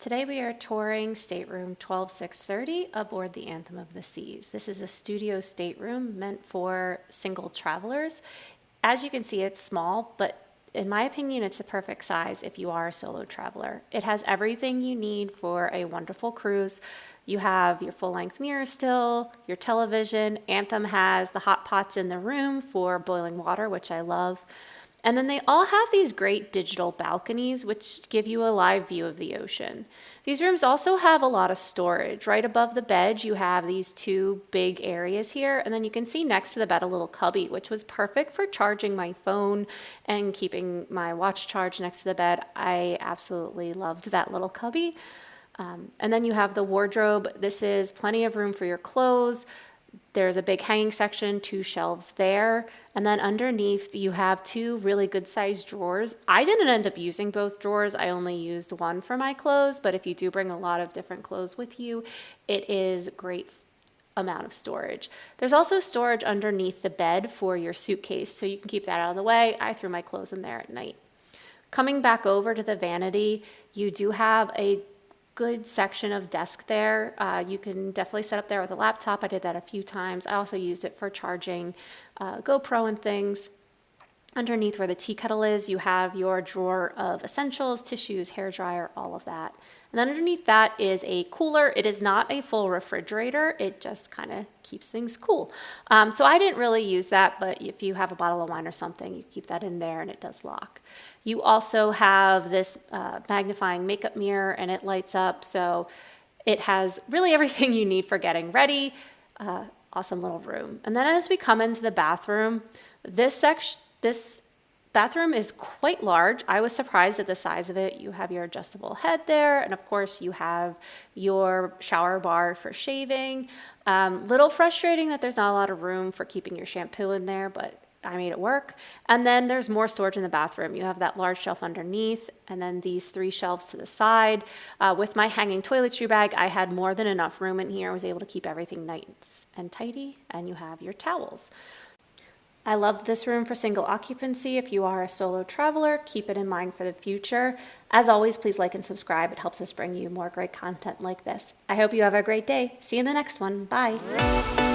Today we are touring Stateroom 12630 aboard the Anthem of the Seas. This is a studio stateroom meant for single travelers. As you can see, it's small, but in my opinion, it's the perfect size if you are a solo traveler. It has everything you need for a wonderful cruise. You have your full-length mirror still, your television. Anthem has the hot pots in the room for boiling water, which I love. And then they all have these great digital balconies, which give you a live view of the ocean. These rooms also have a lot of storage. Right above the bed, you have these two big areas here, and then you can see next to the bed a little cubby, which was perfect for charging my phone and keeping my watch charged next to the bed. I absolutely loved that little cubby. And then you have the wardrobe. This is plenty of room for your clothes. There's a big hanging section, 2 shelves there, and then underneath you have 2 really good sized drawers. I didn't end up using both drawers. I only used one for my clothes, but if you do bring a lot of different clothes with you, it is a great amount of storage. There's also storage underneath the bed for your suitcase, so you can keep that out of the way. I threw my clothes in there at night. Coming back over to the vanity, you do have a good section of desk there. You can definitely set up there with a laptop. I did that a few times. I also used it for charging GoPro and things. Underneath where the tea kettle is, you have your drawer of essentials, tissues, hair dryer, all of that. And then underneath that is a cooler. It is not a full refrigerator. It just kind of keeps things cool. So I didn't really use that, but if you have a bottle of wine or something, you keep that in there and it does lock. You also have this magnifying makeup mirror and it lights up. So it has really everything you need for getting ready. Awesome little room. And then as we come into the bathroom, this bathroom is quite large. I was surprised at the size of it. You have your adjustable head there, and of course you have your shower bar for shaving. Little frustrating that there's not a lot of room for keeping your shampoo in there, but I made it work. And then there's more storage in the bathroom. You have that large shelf underneath, and then these 3 shelves to the side. With my hanging toiletry bag, I had more than enough room in here. I was able to keep everything nice and tidy, and you have your towels. I loved this room for single occupancy. If you are a solo traveler, keep it in mind for the future. As always, please like and subscribe. It helps us bring you more great content like this. I hope you have a great day. See you in the next one. Bye.